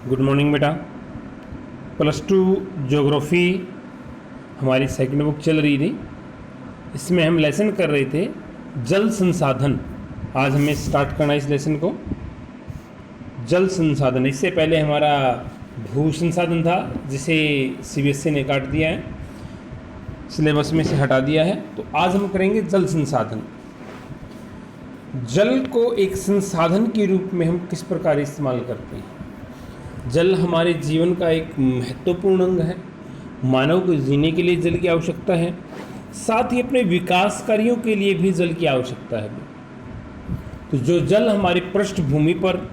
Good morning बेटा। Plus two geography हमारी second book चल रही थी। इसमें हम लेसन कर रहे थे जल संसाधन। आज हमें स्टार्ट करना इस लेसन को। जल संसाधन, इससे पहले हमारा भू संसाधन था जिसे सीबीएसई ने काट दिया है, सिलेबस में से हटा दिया है। तो आज हम करेंगे जल संसाधन। जल को एक संसाधन के रूप में हम किस प्रकार इस्तेमाल करते हैं। जल हमारे जीवन का एक महत्वपूर्ण अंग है। मानव को जीने के लिए जल की आवश्यकता है, साथ ही अपने विकास कार्यों के लिए भी जल की आवश्यकता है। तो जो जल हमारी पृष्ठभूमि पर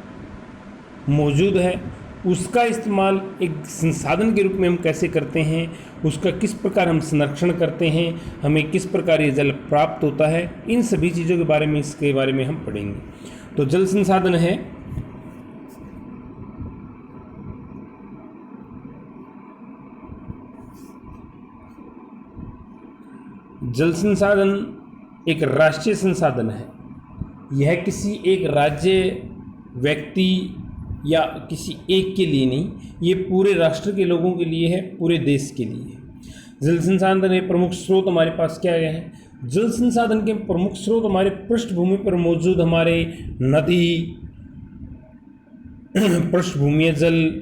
मौजूद है उसका इस्तेमाल एक संसाधन के रूप में हम कैसे करते हैं, उसका किस प्रकार हम संरक्षण करते हैं, हमें किस प्रकार ये जल प्राप्त होता है, इन सभी चीज़ों के बारे में इसके बारे में हम पढ़ेंगे। तो जल संसाधन है जल संसाधन एक राष्ट्रीय संसाधन है। यह किसी एक राज्य, व्यक्ति या किसी एक के लिए नहीं, ये पूरे राष्ट्र के लोगों के लिए है, पूरे देश के लिए है। जल संसाधन के प्रमुख स्रोत हमारे पास क्या है। जल संसाधन के प्रमुख स्रोत हमारे पृष्ठभूमि पर मौजूद हमारे नदी, पृष्ठभूमिय जल,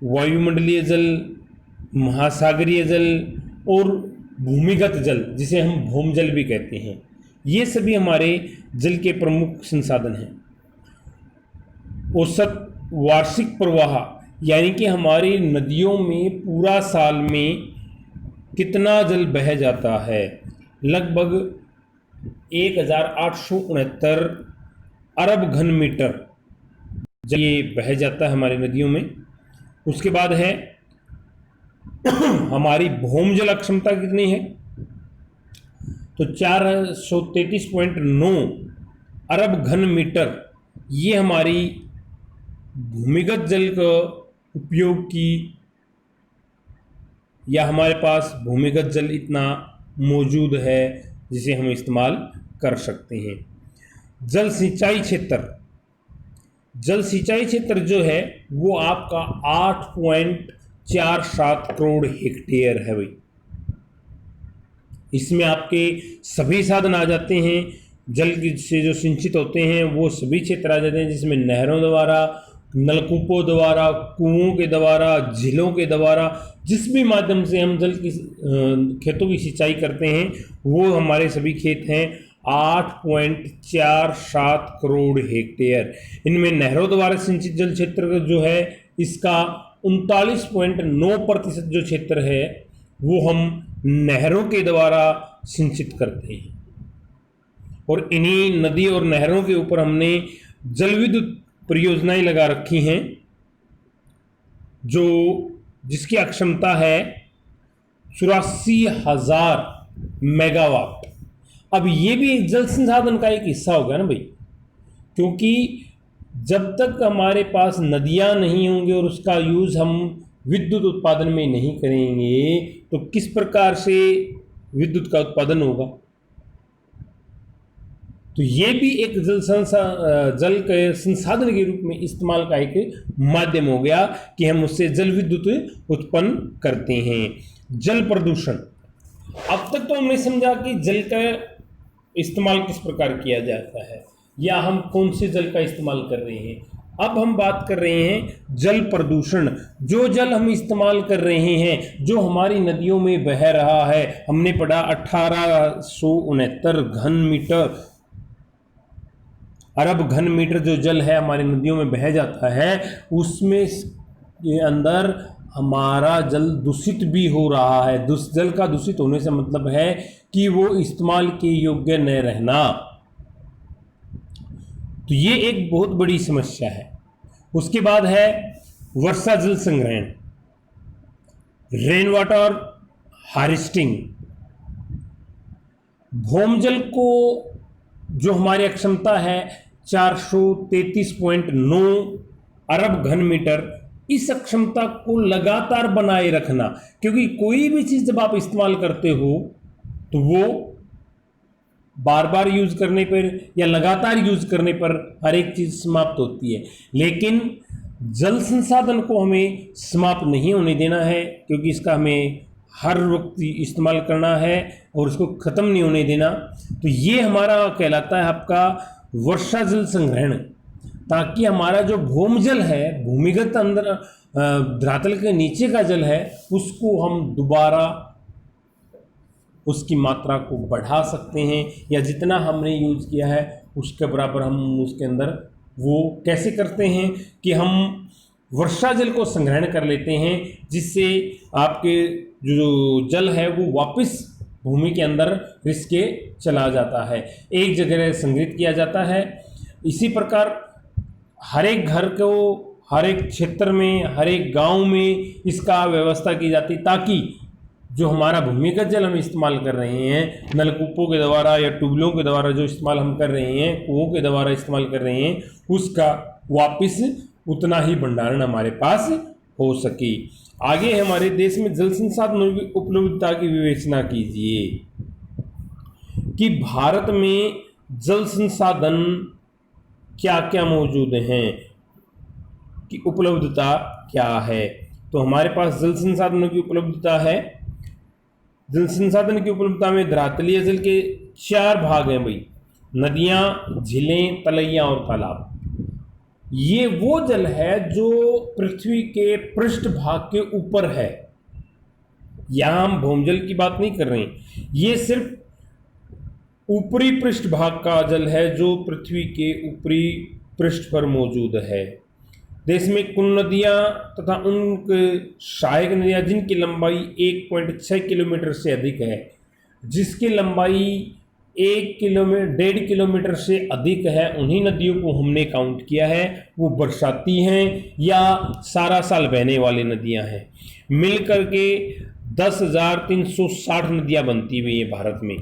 वायुमंडलीय जल, महासागरीय जल और भूमिगत जल जिसे हम भूमजल भी कहते हैं, ये सभी हमारे जल के प्रमुख संसाधन हैं। औसत वार्षिक प्रवाह यानी कि हमारी नदियों में पूरा साल में कितना जल बह जाता है, लगभग 1869 अरब घन मीटर जल ये बह जाता है हमारी नदियों में। उसके बाद है हमारी भूमजल क्षमता कितनी है, तो 433.9 अरब घन मीटर, ये हमारी भूमिगत जल का उपयोग की, या हमारे पास भूमिगत जल इतना मौजूद है जिसे हम इस्तेमाल कर सकते हैं। जल सिंचाई क्षेत्र, जल सिंचाई क्षेत्र जो है वो आपका 8.47 करोड़ हेक्टेयर है भाई। इसमें आपके सभी साधन आ जाते हैं, जल से जो सिंचित होते हैं वो सभी क्षेत्र आ जाते हैं, जिसमें नहरों द्वारा, नलकूपों द्वारा, कुओं के द्वारा, झीलों के द्वारा, जिस भी माध्यम से हम जल की खेतों की सिंचाई करते हैं वो हमारे सभी खेत हैं 8.47 करोड़ हेक्टेयर। इनमें नहरों द्वारा सिंचित जल क्षेत्र जो है इसका 39.9% जो क्षेत्र है वो हम नहरों के द्वारा सिंचित करते हैं। और इन्हीं नदी और नहरों के ऊपर हमने जल विद्युत परियोजनाएं लगा रखी हैं जो जिसकी अक्षमता है 84,000 मेगावाट। अब ये भी जल संसाधन का एक हिस्सा हो गया ना भाई, क्योंकि जब तक हमारे पास नदियां नहीं होंगी और उसका यूज़ हम विद्युत उत्पादन में नहीं करेंगे तो किस प्रकार से विद्युत का उत्पादन होगा। तो ये भी एक जल के संसाधन के रूप में इस्तेमाल का एक माध्यम हो गया कि हम उससे जल विद्युत उत्पन्न करते हैं। जल प्रदूषण, अब तक तो हमने समझा कि जल का इस्तेमाल किस प्रकार किया जाता है या हम कौन से जल का इस्तेमाल कर रहे हैं। अब हम बात कर रहे हैं जल प्रदूषण। जो जल हम इस्तेमाल कर रहे हैं, जो हमारी नदियों में बह रहा है, हमने पढ़ा 1869 घन मीटर अरब घन मीटर जो जल है हमारी नदियों में बह जाता है, उसमें के अंदर हमारा जल दूषित भी हो रहा है। जल का दूषित होने से मतलब है कि वो इस्तेमाल के योग्य न रहना। तो ये एक बहुत बड़ी समस्या है। उसके बाद है वर्षा जल संग्रहण, रेन वाटर हार्वेस्टिंग। भूमजल को जो हमारी क्षमता है 433.9 अरब घन मीटर, इस क्षमता को लगातार बनाए रखना, क्योंकि कोई भी चीज़ जब आप इस्तेमाल करते हो तो वो बार बार यूज करने पर या लगातार यूज करने पर हर एक चीज़ समाप्त होती है। लेकिन जल संसाधन को हमें समाप्त नहीं होने देना है, क्योंकि इसका हमें हर वक्त इस्तेमाल करना है और इसको ख़त्म नहीं होने देना। तो ये हमारा कहलाता है आपका वर्षा जल संग्रहण, ताकि हमारा जो भूमजल है, भूमिगत अंदर धरातल के नीचे का जल है, उसको हम दोबारा उसकी मात्रा को बढ़ा सकते हैं, या जितना हमने यूज़ किया है उसके बराबर हम उसके अंदर वो कैसे करते हैं कि हम वर्षा जल को संग्रहण कर लेते हैं, जिससे आपके जो जल है वो वापस भूमि के अंदर रिस के चला जाता है, एक जगह संग्रहित किया जाता है। इसी प्रकार हर एक घर को, हर एक क्षेत्र में, हर एक गांव में इसका व्यवस्था की जाती, ताकि जो हमारा भूमिगत जल हम इस्तेमाल कर रहे हैं, नलकूपों के द्वारा या ट्यूबवेलों के द्वारा जो इस्तेमाल हम कर रहे हैं, कुओं के द्वारा इस्तेमाल कर रहे हैं, उसका वापस उतना ही भंडारण हमारे पास हो सके। आगे हमारे देश में जल संसाधनों की उपलब्धता की विवेचना कीजिए कि भारत में जल संसाधन क्या क्या मौजूद हैं, कि उपलब्धता क्या है। तो हमारे पास जल संसाधनों की उपलब्धता है। जल संसाधन की उपलब्धता में धरातलीय जल के 4 भाग हैं भाई, नदियाँ, झीलें, तलैया और तालाब। ये वो जल है जो पृथ्वी के पृष्ठ भाग के ऊपर है। यहाँ हम भूमजल की बात नहीं कर रहे हैं, ये सिर्फ ऊपरी पृष्ठ भाग का जल है जो पृथ्वी के ऊपरी पृष्ठ पर मौजूद है। देश में कुल नदियाँ तथा उनके सहायक नदियाँ जिनकी लंबाई 1.6 किलोमीटर से अधिक है, जिसकी लंबाई 1.5 किलोमीटर से अधिक है, उन्हीं नदियों को हमने काउंट किया है। वो बरसाती हैं या सारा साल बहने वाली नदियाँ हैं। मिल करके 10,360 नदियाँ बनती हुई हैं भारत में।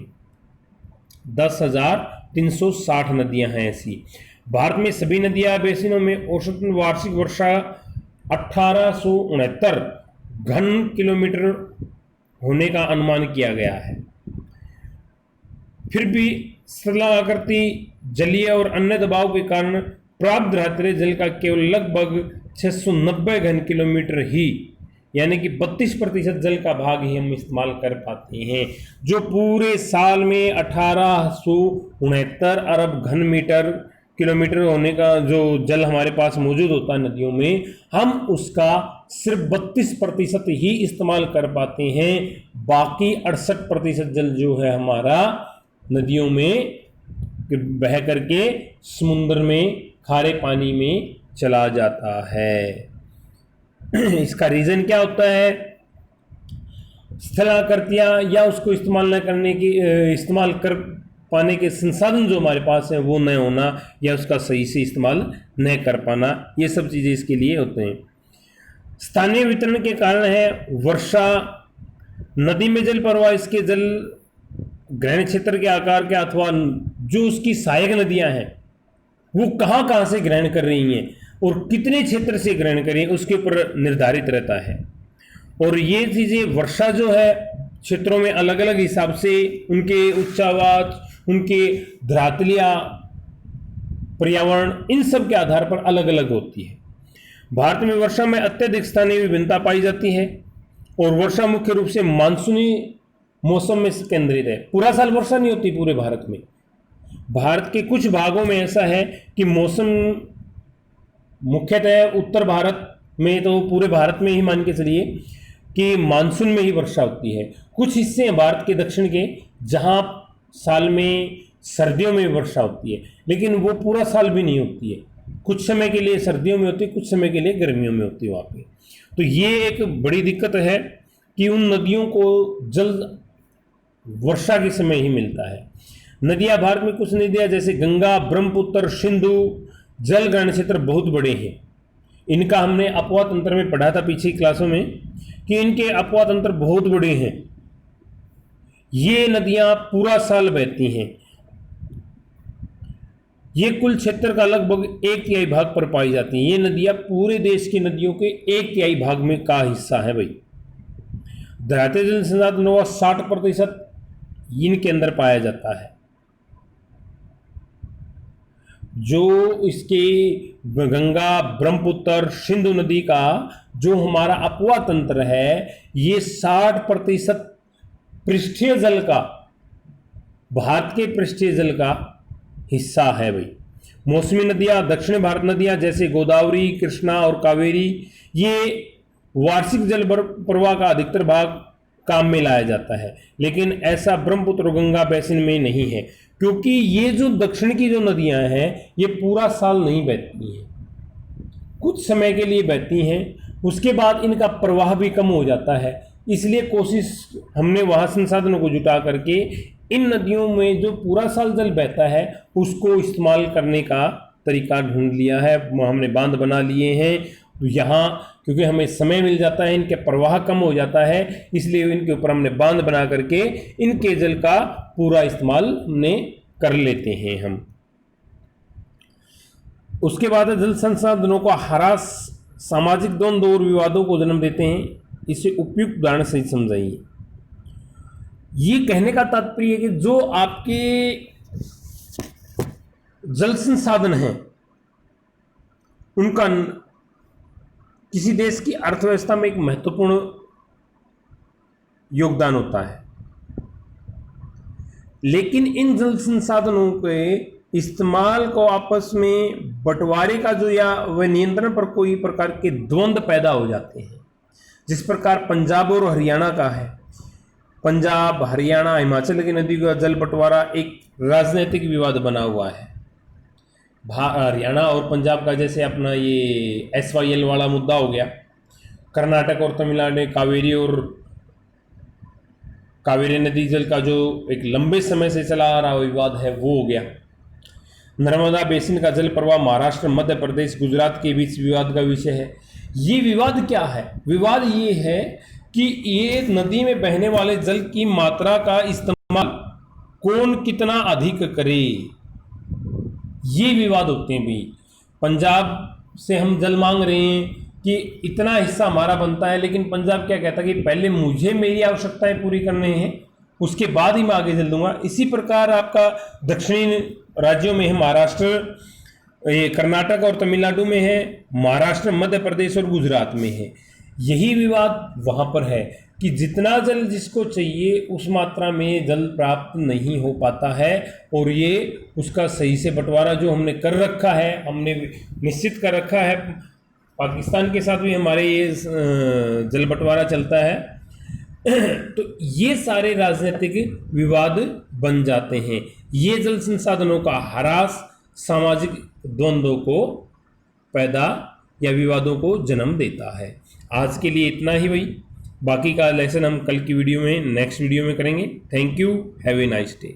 10,360 नदियाँ हैं ऐसी। भारत में सभी नदियाँ बेसिनों में औसतन वार्षिक वर्षा 1869 घन किलोमीटर होने का अनुमान किया गया है। फिर भी स्थलाकृति, जलीय और अन्य दबाव के कारण प्राप्त धरातलीय जल का केवल लगभग 690 घन किलोमीटर ही, यानी कि 32% जल का भाग ही हम इस्तेमाल कर पाते हैं। जो पूरे साल में 1869 अरब घन मीटर किलोमीटर होने का जो जल हमारे पास मौजूद होता है नदियों में, हम उसका सिर्फ 32% ही इस्तेमाल कर पाते हैं। बाकी 68% जल जो है हमारा नदियों में बह करके समुद्र में, खारे पानी में चला जाता है। इसका रीज़न क्या होता है? स्थलाकृतियाँ या उसको इस्तेमाल न करने की, इस्तेमाल कर पाने के संसाधन जो हमारे पास हैं वो न होना, या उसका सही से इस्तेमाल न कर पाना, ये सब चीज़ें इसके लिए होते हैं। स्थानीय वितरण के कारण है वर्षा, नदी में जल प्रवाह इसके जल ग्रहण क्षेत्र के आकार के अथवा जो उसकी सहायक नदियां हैं वो कहाँ कहाँ से ग्रहण कर रही हैं और कितने क्षेत्र से ग्रहण कर रही हैं उसके ऊपर निर्धारित रहता है। और ये चीज़ें वर्षा जो है क्षेत्रों में अलग अलग हिसाब से उनके उच्चावाच, उनके धरातलीय पर्यावरण, इन सब के आधार पर अलग अलग होती है। भारत में वर्षा में अत्यधिक स्थानीय विभिन्नता पाई जाती है और वर्षा मुख्य रूप से मानसूनी मौसम में केंद्रित है। पूरा साल वर्षा नहीं होती पूरे भारत में। भारत के कुछ भागों में ऐसा है कि मौसम मुख्यतः उत्तर भारत में, तो पूरे भारत में ही मान के चलिए कि मानसून में ही वर्षा होती है। कुछ हिस्से हैं भारत के दक्षिण के जहां साल में सर्दियों में वर्षा होती है, लेकिन वो पूरा साल भी नहीं होती है। कुछ समय के लिए सर्दियों में होती है, कुछ समय के लिए गर्मियों में होती है वहाँ पे। तो ये एक बड़ी दिक्कत है कि उन नदियों को जल वर्षा के समय ही मिलता है। नदियाँ भारत में कुछ नदियाँ जैसे गंगा, ब्रह्मपुत्र, सिंधु जल ग्रहण क्षेत्र बहुत बड़े हैं। इनका हमने अपवाह तंत्र में पढ़ा था पीछे क्लासों में कि इनके अपवाह तंत्र बहुत बड़े हैं। ये नदियाँ पूरा साल बहती हैं। ये कुल क्षेत्र का लगभग 1/3 भाग पर पाई जाती हैं। ये नदियाँ पूरे देश की नदियों के 1/3 भाग में का हिस्सा है भाई। धरातलीय जल संसाधन 60% इनके अंदर पाया जाता है। जो इसके गंगा, ब्रह्मपुत्र, सिंधु नदी का जो हमारा अपवा तंत्र है, ये 60% पृष्ठीय जल का, भारत के पृष्ठीय जल का हिस्सा है भाई। मौसमी नदियां, दक्षिण भारत नदियां जैसे गोदावरी, कृष्णा और कावेरी, ये वार्षिक जल प्रवाह का अधिकतर भाग काम में लाया जाता है, लेकिन ऐसा ब्रह्मपुत्र गंगा बेसिन में नहीं है, क्योंकि ये जो दक्षिण की जो नदियां हैं ये पूरा साल नहीं बहती हैं, कुछ समय के लिए बहती हैं, उसके बाद इनका प्रवाह भी कम हो जाता है। इसलिए कोशिश हमने वहाँ संसाधनों को जुटा करके इन नदियों में जो पूरा साल जल बहता है उसको इस्तेमाल करने का तरीका ढूंढ लिया है। हमने बांध बना लिए हैं, तो यहाँ क्योंकि हमें समय मिल जाता है, इनके प्रवाह कम हो जाता है, इसलिए इनके ऊपर हमने बांध बना करके इनके जल का पूरा इस्तेमाल हमने कर लेते हैं हम। उसके बाद जल संसाधनों का ह्रास सामाजिक द्वंद्व और विवादों को जन्म देते हैं। इसे उपयुक्त उदाहरण से समझाइए। ये कहने का तात्पर्य है कि जो आपके जल संसाधन हैं उनका किसी देश की अर्थव्यवस्था में एक महत्वपूर्ण योगदान होता है, लेकिन इन जल संसाधनों के इस्तेमाल को आपस में बंटवारे का जो या वह नियंत्रण पर कोई प्रकार के द्वंद्व पैदा हो जाते हैं, जिस प्रकार पंजाब और हरियाणा का है। पंजाब, हरियाणा, हिमाचल की नदी का जल बंटवारा एक राजनीतिक विवाद बना हुआ है। हरियाणा और पंजाब का जैसे अपना ये SYL वाला मुद्दा हो गया। कर्नाटक और तमिलनाडु में कावेरी नदी जल का जो एक लंबे समय से चला आ रहा विवाद है वो हो गया। नर्मदा बेसिन का जल प्रवाह महाराष्ट्र, मध्य प्रदेश, गुजरात के बीच विवाद का विषय है। ये विवाद क्या है? विवाद ये है कि ये नदी में बहने वाले जल की मात्रा का इस्तेमाल कौन कितना अधिक करे, ये विवाद होते हैं भाई। पंजाब से हम जल मांग रहे हैं कि इतना हिस्सा हमारा बनता है, लेकिन पंजाब क्या कहता है कि पहले मुझे मेरी आवश्यकताएं पूरी करने हैं, उसके बाद ही मैं आगे जल दूंगा। इसी प्रकार आपका दक्षिणी राज्यों में है, महाराष्ट्र, ये कर्नाटक और तमिलनाडु में है, महाराष्ट्र, मध्य प्रदेश और गुजरात में है। यही विवाद वहाँ पर है कि जितना जल जिसको चाहिए उस मात्रा में जल प्राप्त नहीं हो पाता है, और ये उसका सही से बंटवारा जो हमने कर रखा है, हमने निश्चित कर रखा है। पाकिस्तान के साथ भी हमारे ये जल बंटवारा चलता है। तो ये सारे राजनीतिक विवाद बन जाते हैं। ये जल संसाधनों का ह्रास सामाजिक द्वंद्वों को पैदा या विवादों को जन्म देता है। आज के लिए इतना ही भाई, बाकी का लेसन हम कल की वीडियो में, नेक्स्ट वीडियो में करेंगे। Thank you, have a nice day.